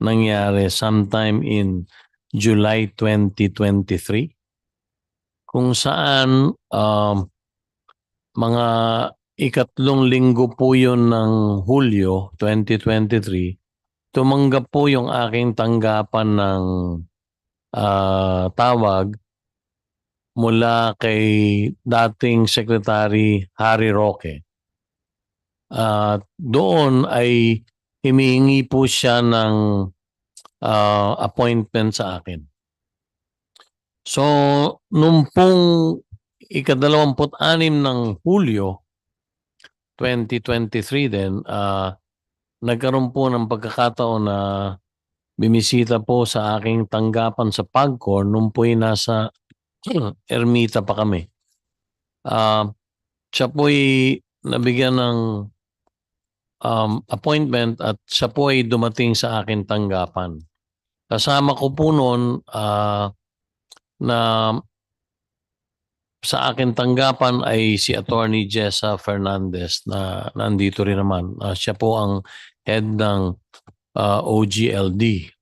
nangyari sometime in July 2023 kung saan mga ikatlong linggo po yun ng Hulyo 2023, tumanggap po yung aking tanggapan ng tawag mula kay dating Secretary Harry Roque. Doon ay humihingi po siya ng appointment sa akin. So, nung pong ika-26 ng Hulyo 2023 din, nagkaroon po ng pagkakataon na bimisita po sa aking tanggapan sa PAGCOR nung po'y nasa Ermita pa kami. Siya po'y nabigyan ng appointment at siya po ay dumating sa aking tanggapan. Kasama ko po noon na sa aking tanggapan ay si Attorney Jessa Fernandez na nandito rin naman. Siya po ang head ng OGLD.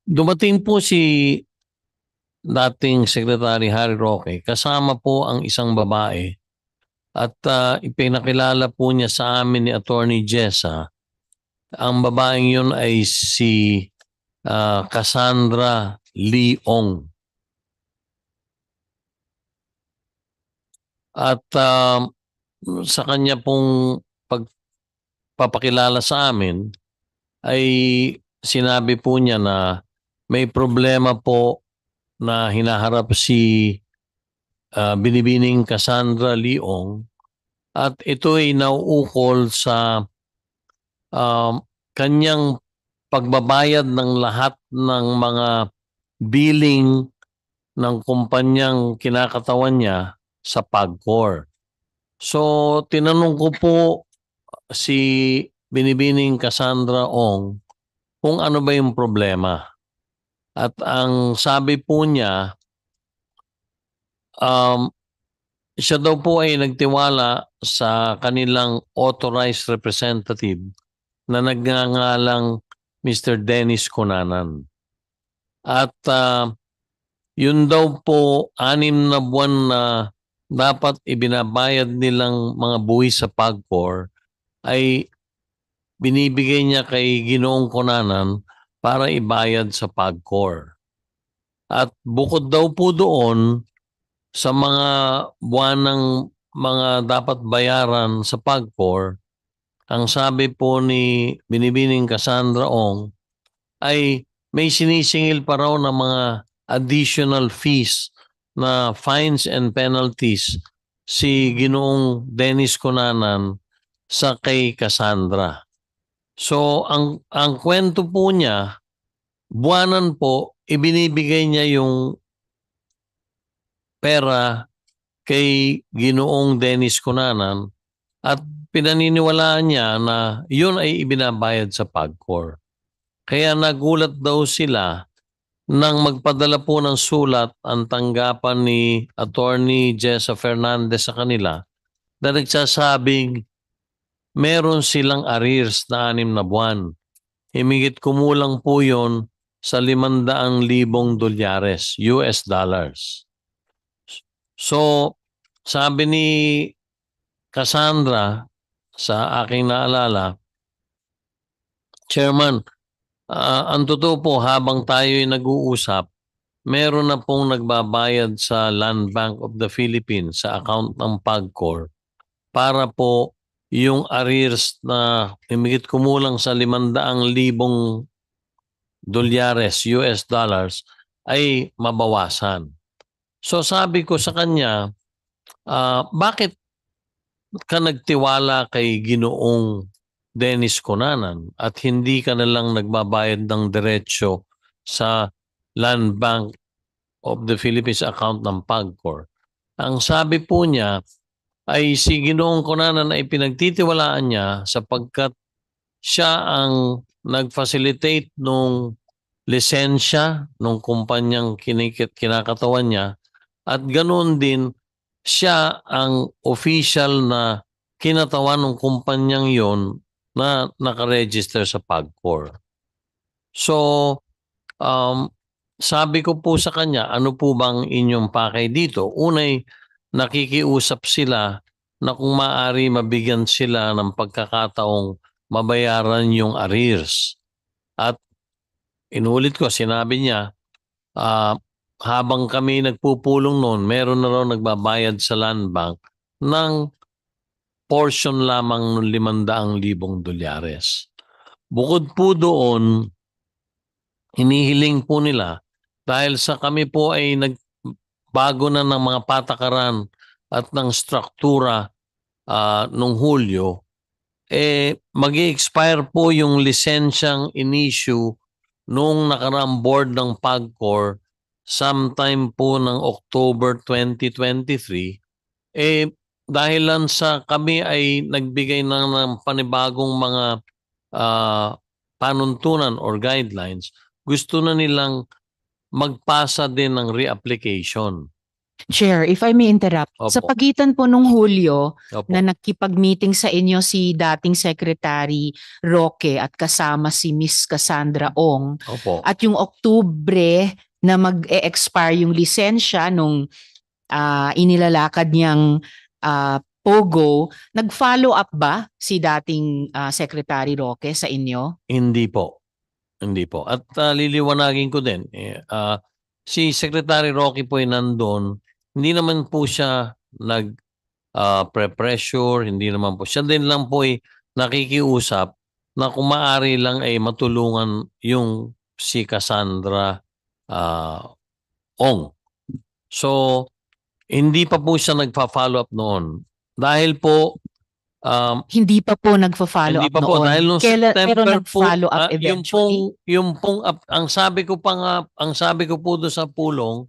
Dumating po si dating Secretary Harry Roque kasama po ang isang babae at ipinakilala po niya sa amin ni Attorney Jessa. Ang babaeng yun ay si Cassandra Leong. At sa kanya pong pagpapakilala sa amin ay sinabi po niya na may problema po na hinaharap si Binibining Cassandra Leong at ito ay nauukol sa kanyang pagbabayad ng lahat ng mga billing ng kumpanyang kinakatawan niya sa PAGCOR. So, tinanong ko po si Binibining Cassandra Ong kung ano ba yung problema. At ang sabi po niya, siya daw po ay nagtiwala sa kanilang authorized representative na nagngangalang Mr. Dennis Cunanan. At yun daw po 6 na buwan na dapat ibinabayad nilang mga buwis sa PAGCOR ay binibigay niya kay Ginoong Cunanan para ibayad sa PAGCOR. At bukod daw po doon sa mga buwanang mga dapat bayaran sa PAGCOR, ang sabi po ni Binibining Cassandra Ong ay may sinisingil pa raw ng mga additional fees na fines and penalties si Ginoong Dennis Cunanan sa kay Cassandra. So ang kwento po niya, buwanan po ibinibigay niya yung pera kay Ginoong Dennis Cunanan at pinaniniwalaan niya na yun ay ibinabayad sa PAGCOR. Kaya nagulat daw sila nang magpadala po ng sulat ang tanggapan ni Attorney Jessa Fernandez sa kanila na nagsasabing meron silang arrears na 6 na buwan. Himigit kumulang po yun sa $500,000 US dollars. So, sabi ni Cassandra sa aking naalala, Chairman, ang totoo po habang tayo ay nag-uusap, meron na pong nagbabayad sa Land Bank of the Philippines sa account ng PAGCOR para po yung arrears na himigit kumulang sa $500,000 US dollars ay mabawasan. So sabi ko sa kanya, bakit ka nagtiwala kay Ginoong Dennis Cunanan at hindi ka na lang nagbabayad ng diretsyo sa Land Bank of the Philippines account ng PAGCOR? Ang sabi po niya ay si Ginoong Cunanan ay pinagtitiwalaan niya sapagkat siya ang nag-facilitate nung lisensya nung kumpanyang kinakatawan niya at ganoon din siya ang official na kinatawan ng kumpanyang yon na nakaregister sa PAGCOR. So, sabi ko po sa kanya, ano po bang inyong pakay dito? Unay, nakikiusap sila na kung maaari mabigyan sila ng pagkakataong mabayaran yung arrears. At inulit ko, sinabi niya, habang kami nagpupulong noon, meron na raw nagbabayad sa land bank ng portion lamang ng 500,000 dolyares. Bukod po doon, hinihiling po nila dahil sa kami po ay nagbago na ng mga patakaran at ng struktura nung Hulyo, mag-i-expire po yung lisensyang in-issue nung nakaraang board ng PAGCOR sometime po ng October 2023. Dahil lang sa kami ay nagbigay ng panibagong mga panuntunan or guidelines, gusto na nilang magpasa din ng reapplication. Chair, if I may interrupt, sa Opo. pagitan po nung Hulyo Opo. na nakipag-meeting sa inyo si dating Secretary Roque at kasama si Miss Cassandra Ong, Opo. at yung Oktubre na mag-e-expire yung lisensya nung inilalakad niyang Pogo, nag-follow up ba si dating Secretary Roque sa inyo? Hindi po. Hindi po. At liliwanagin ko din, si Secretary Roque po ay nandun, hindi naman po siya pre-pressure, hindi naman po. Siya din lang po ay nakikiusap na kung maaari lang ay matulungan yung si Cassandra Ong. So, hindi pa po siya nagpa-follow up noon. Dahil po, Hindi pa po nagfa-follow hindi up pa po noon. dahil nung Pero September po, nag-follow up eventually? ang sabi ko pa nga, ang sabi ko po doon sa pulong,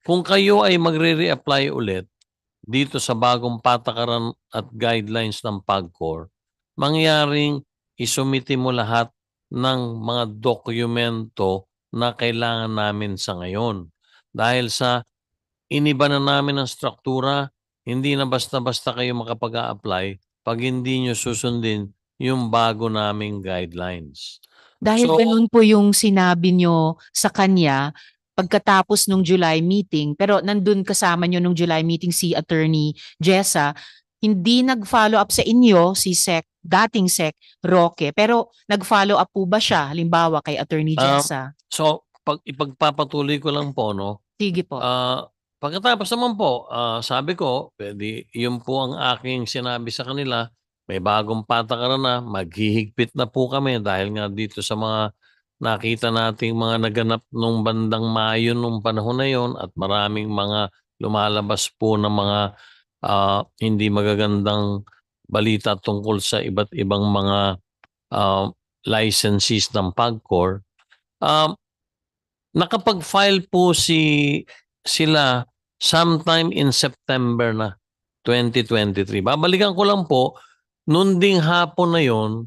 kung kayo ay magre-reapply ulit dito sa bagong patakaran at guidelines ng PAGCOR, mangyaring isumiti mo lahat ng mga dokumento na kailangan namin sa ngayon. Dahil sa iniba na namin ang struktura, hindi na basta-basta kayo makapag-a-apply pag hindi nyo susundin yung bago naming guidelines. Dahil So, ganun po yung sinabi nyo sa kanya pagkatapos nung July meeting, pero nandun kasama nyo nung July meeting si Attorney Jessa, hindi nag-follow up sa inyo si dating Sec Roque, pero nag-follow up po ba siya halimbawa kay Attorney Jessa? so pag ipagpapatuloy ko lang po, no? Sige po. Pagkatapos naman po, sabi ko, pwede, yun po ang aking sinabi sa kanila, may bagong patakaran na, maghihigpit na po kami dahil nga dito sa mga nakita nating mga naganap nung bandang Mayo nung panahon na yon at maraming mga lumalabas po ng mga hindi magagandang balita tungkol sa iba't ibang mga licensees ng PAGCOR. Nakapag-file po sila sometime in September na 2023. Babalikan ko lang po, noon ding hapon na yon,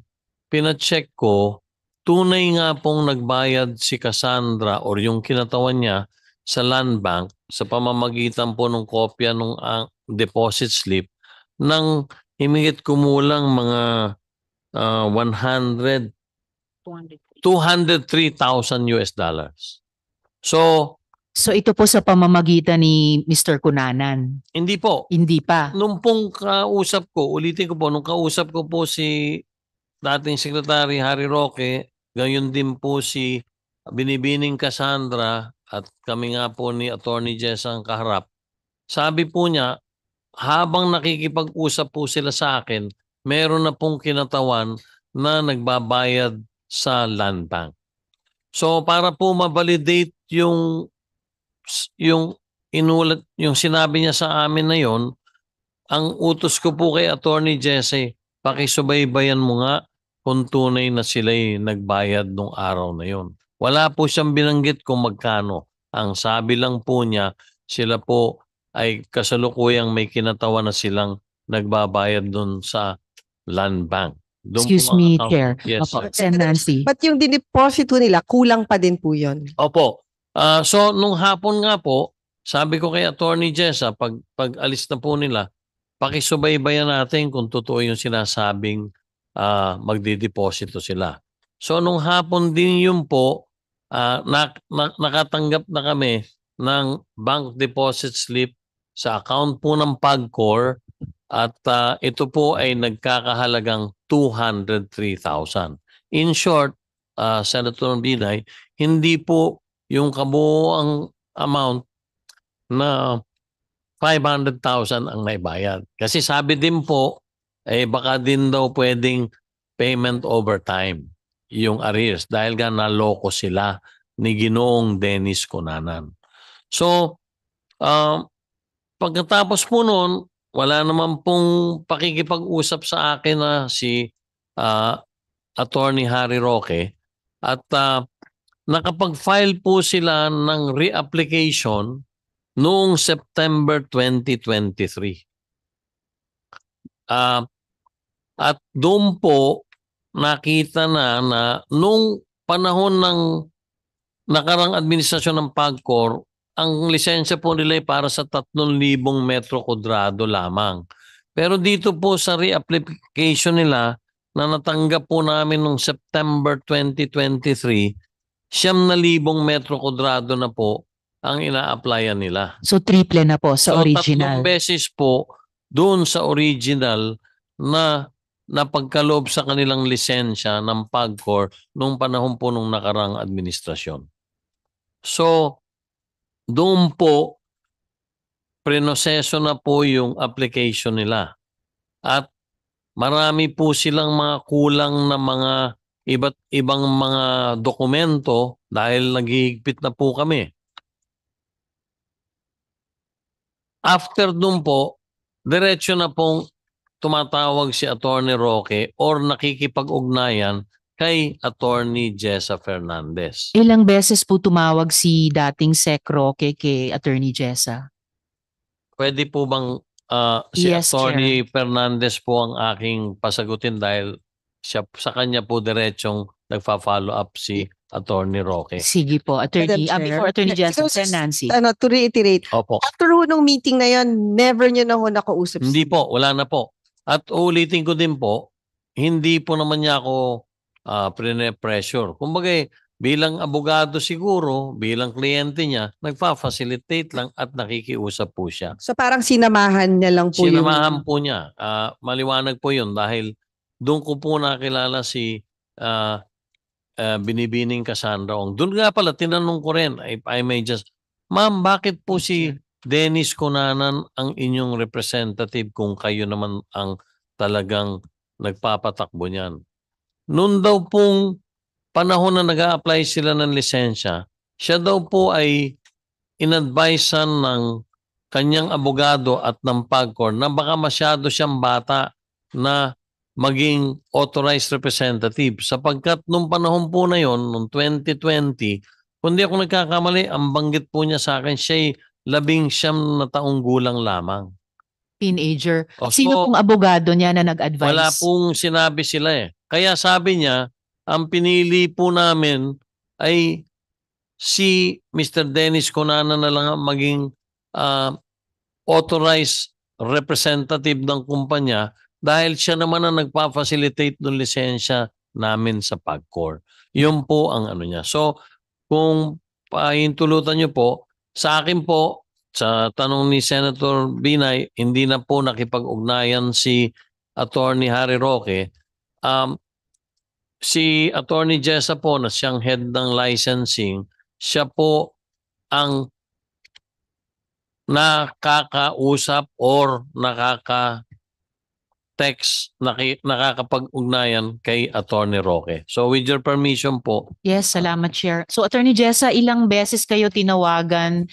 pina-check ko, tunay nga pong nagbayad si Cassandra or yung kinatawan niya sa land bank sa pamamagitan po ng kopya ng deposit slip ng himigit kumulang mga 203,000 US dollars. So ito po sa pamamagitan ni Mr. Cunanan? Hindi po. Hindi pa? Nung pong kausap ko, ulitin ko po, nung kausap ko po si dating Secretary Harry Roque, gayon din po si Binibining Cassandra at kami nga po ni Attorney Jess ang kaharap. Sabi po niya, habang nakikipag-usap po sila sa akin, meron na pong kinatawan na nagbabayad sa land bank. So para po ma-validate yung inulat, yung sinabi niya sa amin na yon, ang utos ko po kay Attorney Jesse, pakisubaybayan mo nga kung tunay na sila'y nagbayad nung araw na yon. Wala po siyang binanggit kung magkano. Ang sabi lang po niya, sila po ay kasalukuyang may kinatawan na silang nagbabayad doon sa land bank. Excuse me, Chair. Yes, Opo, Sen. Nancy. But yung dineposito nila, kulang pa din po yun. Opo. So, nung hapon nga po, sabi ko kay Attorney Jessa, pag alis na po nila, pakisubaybayan natin kung totoo yung sinasabing magdideposito sila. So nung hapon din yun po, nakatanggap na kami ng bank deposit slip sa account po ng PAGCOR at ito po ay nagkakahalagang 203,000. In short, Senator Binay, hindi po yung kabuoang amount na 500,000 ang naibayad. Kasi sabi din po, baka din daw pwedeng payment over time yung arrears dahil nga naloko sila ni Ginoong Dennis Cunanan. So, pagkatapos po noon, wala naman pong pakikipag-usap sa akin na si Attorney Harry Roque at nakapag-file po sila ng reapplication noong September 2023. At doon po nakita na nung panahon ng nakarang administrasyon ng PAGCOR, ang lisensya po nila ay para sa 3,000 metro kwadrado lamang. Pero dito po sa reapplication nila na natanggap po namin noong September 2023, 9,000 metro kwadrado na po ang ina-applyan nila. So triple na po sa original. 3 beses po doon sa original na napagkaloob sa kanilang lisensya ng PAGCOR nung panahon po nung nakarang administrasyon. So, doon po, prinoseso na po yung application nila. At marami po silang mga kulang na mga iba't ibang mga dokumento dahil naghihigpit na po kami. After doon po, diretso na pong tumatawag si Attorney Roque or nakikipag-ugnayan kay Attorney Jessa Fernandez. Ilang beses po tumawag si dating Sec Roque kay Attorney Jessa? Pwede po bang si Yes, Attorney Fernandez po ang aking pasagutin dahil sa kanya po diretsong nagfa-follow up si Attorney Roque. Sige po, Attorney. Madam Chair. Before Attorney Jessa, So, Nancy. To reiterate, Opo. after nung meeting na yon, never nyo na ho nakausap. Hindi po, wala na po. At ulitin ko din po, hindi po naman niya ako pressure. Kumbaga, bilang abogado siguro, bilang kliyente niya, nagfa-facilitate lang at nakikiusap po siya. So parang sinamahan niya lang po Sinamahan po niya. Maliwanag po yun dahil doon ko po nakilala si Binibining Cassandra Ong. Doon nga pala, tinanong ko rin, if I may just, ma'am, bakit po si Dennis Cunanan ang inyong representative kung kayo naman ang talagang nagpapatakbo niyan? Noon daw pong panahon na nag-a-apply sila ng lisensya, siya daw po ay inadvisean ng kanyang abogado at ng PAGCOR na baka masyado siyang bata na maging authorized representative sapagkat nung panahon po na yon, noong 2020, kung di ako nagkakamali, ang banggit po niya sa akin, siya'y 19 na taong gulang lamang. Teenager. O, Sino so, pong abogado niya na nag-advise? wala pong sinabi sila eh. Kaya sabi niya, ang pinili po namin ay si Mr. Dennis Cunanan na lang ang maging authorized representative ng kumpanya dahil siya naman ang nagpa-facilitate ng lisensya namin sa PAGCOR. Yun po ang ano niya. So, kung pahintulutan niyo po, sa akin po, sa tanong ni Senator Binay, hindi na po nakipag-ugnayan si Attorney Harry Roque. Si Attorney Jessa po na siyang head ng licensing, siya po ang nakakausap or nakaka-text, nakakapag-ugnayan kay Attorney Roque. So with your permission po. Yes, salamat, Chair. So Attorney Jessa, ilang beses kayo tinawagan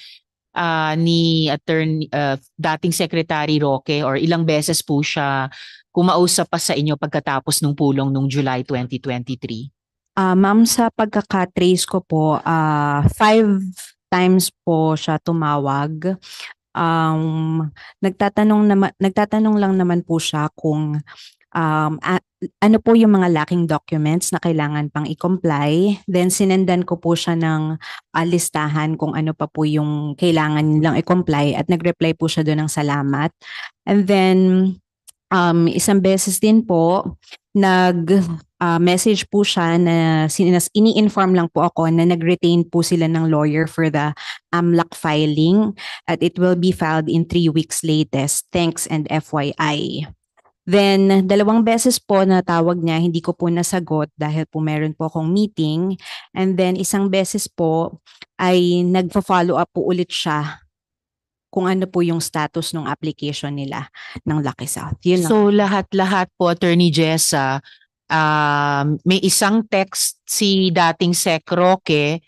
ni Attorney dating Secretary Roque or ilang beses po siya kumausap pa sa inyo pagkatapos ng pulong nung July 2023? Ma'am, sa pagkakatrace ko po, 5 times po siya tumawag. Nagtatanong lang naman po siya kung ano po yung mga lacking documents na kailangan pang i-comply. Then sinendan ko po siya ng listahan kung ano pa po yung kailangan nilang i-comply at nag-reply po siya doon ng salamat. And then isang beses din po, message po siya na ini-inform lang po ako na nag-retain po sila ng lawyer for the AMLAC filing at it will be filed in 3 weeks latest. Thanks and FYI. Then, 2 beses po na tawag niya, hindi ko po nasagot dahil po meron po akong meeting. And then, 1 beses po ay nagpa-follow up po ulit siya kung ano po yung status ng application nila ng Lucky South. Yun lang. So lahat-lahat po, Attorney Jessa, may isang text si dating Sec Roque,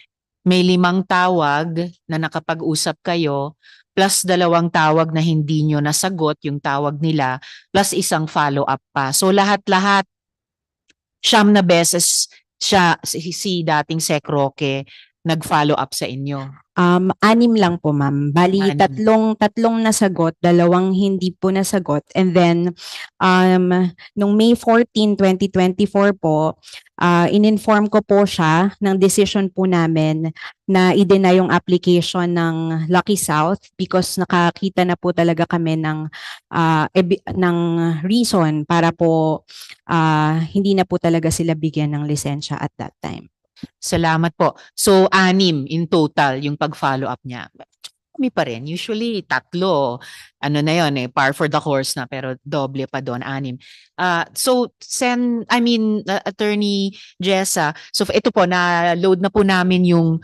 may 5 tawag na nakapag-usap kayo, plus 2 tawag na hindi nyo nasagot yung tawag nila, plus 1 follow-up pa. So lahat-lahat, 9 na beses si dating Sec Roque nag-follow up sa inyo. 6 lang po, ma'am. Bali, 6. tatlong nasagot, 2 hindi po nasagot. And then, nung May 14, 2024 po, in-inform ko po siya ng decision po namin na i-deny yung application ng Lucky South because nakakita na po talaga kami ng reason para po hindi na po talaga sila bigyan ng lisensya at that time. Salamat po. So 6 in total yung pag-follow up niya. Kami pa rin. Usually 3. Ano na yun par for the course na pero doble pa doon 6. So Attorney Jessa, so ito po na-load na po namin yung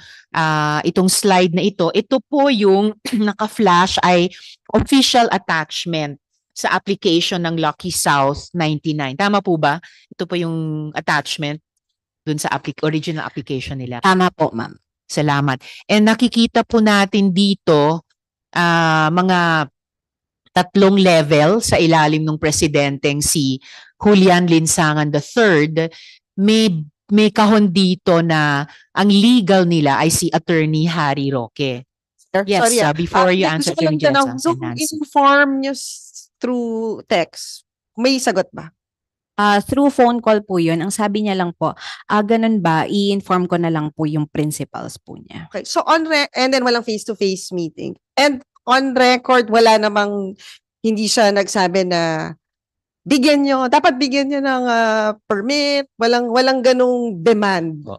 itong slide na ito. Ito po yung naka-flash ay official attachment sa application ng Lucky South 99. Tama po ba? Ito po yung attachment dun sa original application nila. Tama po, ma'am. Salamat. And nakikita po natin dito mga 3 level sa ilalim ng presidenteng si Julian Linsangan III. May kahon dito na ang legal nila ay si Attorney Harry Roque. Yes, Sorry, before you answer gusto ko lang yung tanong, Jessa so and Nancy. inform nyo through text, may sagot ba? Through phone call po yun. Ang sabi niya lang po, ganun ba, i-inform ko na lang po yung principals po niya. Okay, so and then walang face-to-face meeting. And on record, wala namang, hindi siya nagsabi na dapat bigyan nyo ng permit, walang ganong demand.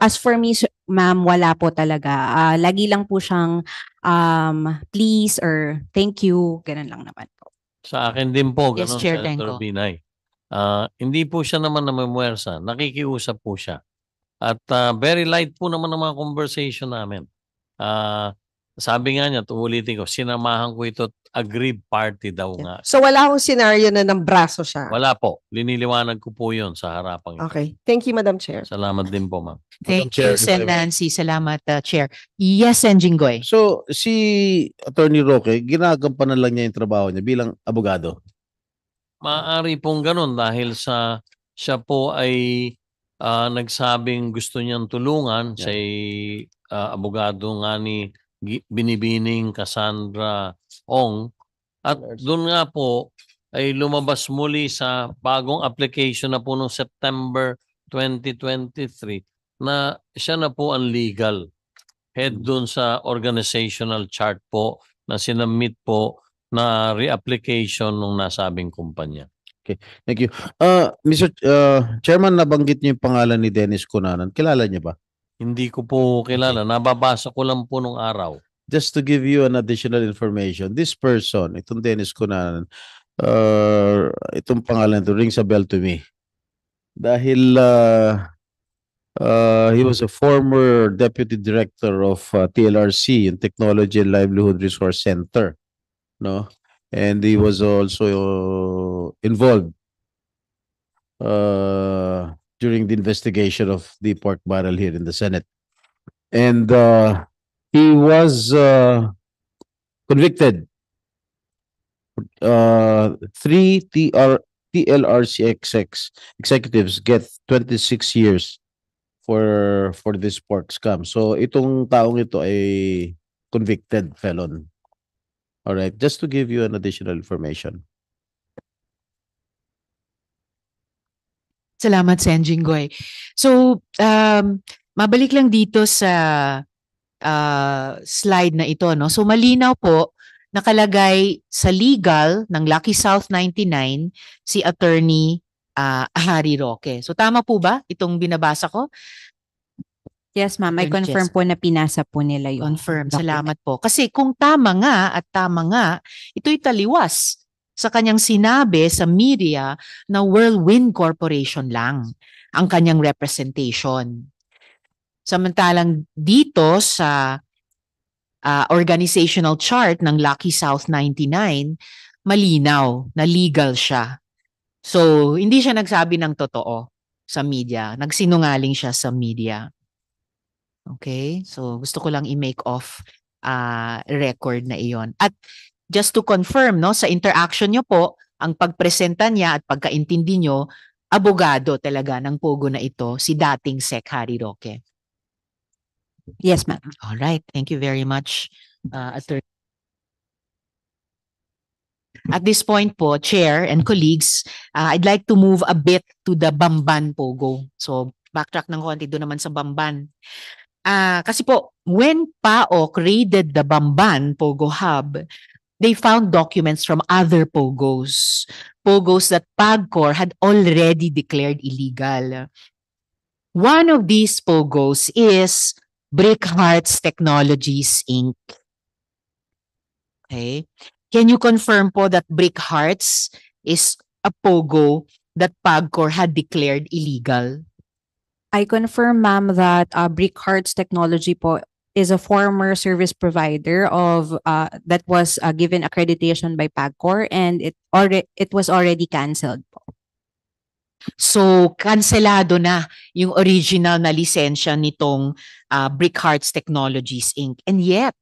As for me, ma'am, wala po talaga. Lagi lang po siyang please or thank you, ganun lang naman po. Sa akin din po, Yes, ganun, Chair Senator Tenco. Binay. Hindi po siya naman namamwersa. Nakikiusap po siya. At very light po naman ang mga conversation namin. Sabi nga niya, uulitin ko, sinamahan ko ito at aggrieved party daw nga. So wala akong scenario na ng braso siya. Wala po. Liniliwanag ko po yun sa harapang ito. Okay. Thank you, Madam Chair. Salamat din po, ma'am. Thank Chair, you, Sen Nancy. Salamat, Chair. Yes, Jinggoy. So, si Attorney Roque, ginagampanan lang niya yung trabaho niya bilang abogado. Maaari pong ganun dahil siya po ay nagsabing gusto niyang tulungan sa abogado nga ni Binibining Cassandra Ong. At doon nga po ay lumabas muli sa bagong application na po noong September 2023 na siya na po ang legal head doon sa organizational chart po na sinamit po na reapplication ng nasabing kumpanya. Thank you. Mr. Chairman, nabanggit niyo yung pangalan ni Dennis Cunanan. Kilala niya ba? Hindi ko po kilala. Nababasa ko lang po nung araw. Just to give you an additional information, this person, itong Dennis Cunanan, itong pangalan ito rings a bell to me. Dahil he was a former deputy director of TLRC, yung Technology and Livelihood Resource Center, no? And he was also involved during the investigation of the pork barrel here in the Senate. And he was convicted. 3 TLRC executives get 26 years for this pork scam. So itong taong ito ay convicted felon. All right, just to give you an additional information. Salamat, Sen Jinggoy. So, mabalik lang dito sa slide na ito, no? So, malinaw po, nakalagay sa legal ng Lucky South 99 si Attorney Harry Roque. So tama po ba itong binabasa ko? Yes, ma'am. I Attorney confirm Jess. po na pinasa po nila yung Confirm. document. Salamat po. Kasi kung tama nga, ito'y taliwas sa kanyang sinabi sa media na Whirlwind Corporation lang ang kanyang representation. Samantalang dito sa organizational chart ng Lucky South 99, malinaw na legal siya. So, hindi siya nagsabi ng totoo sa media. Nagsinungaling siya sa media. Okay? So, gusto ko lang i-make off record na iyon. At just to confirm, no, sa interaction niyo po, ang pagpresenta niya at pagkaintindi niyo, abogado talaga ng pogo na ito, si dating Sec. Harry Roque. Yes, ma'am. All right. Thank you very much, Attorney. At this point po, Chair and colleagues, I'd like to move a bit to the Bamban Pogo. So, backtrack ng konti doon naman sa Bamban. Kasi po, when PAOK raided the Bamban Pogo Hub, they found documents from other Pogos. Pogos that PAGCOR had already declared illegal. One of these Pogos is Brick Hearts Technologies, Inc. Okay. Can you confirm po that Brick Hearts is a Pogo that PAGCOR had declared illegal? I confirm, ma'am, that Brick Hearts Technology po is a former service provider of that was given accreditation by PAGCOR, and it was already canceled po. So, kanselado na yung original na lisensya nitong Brick Hearts Technologies, Inc. And yet,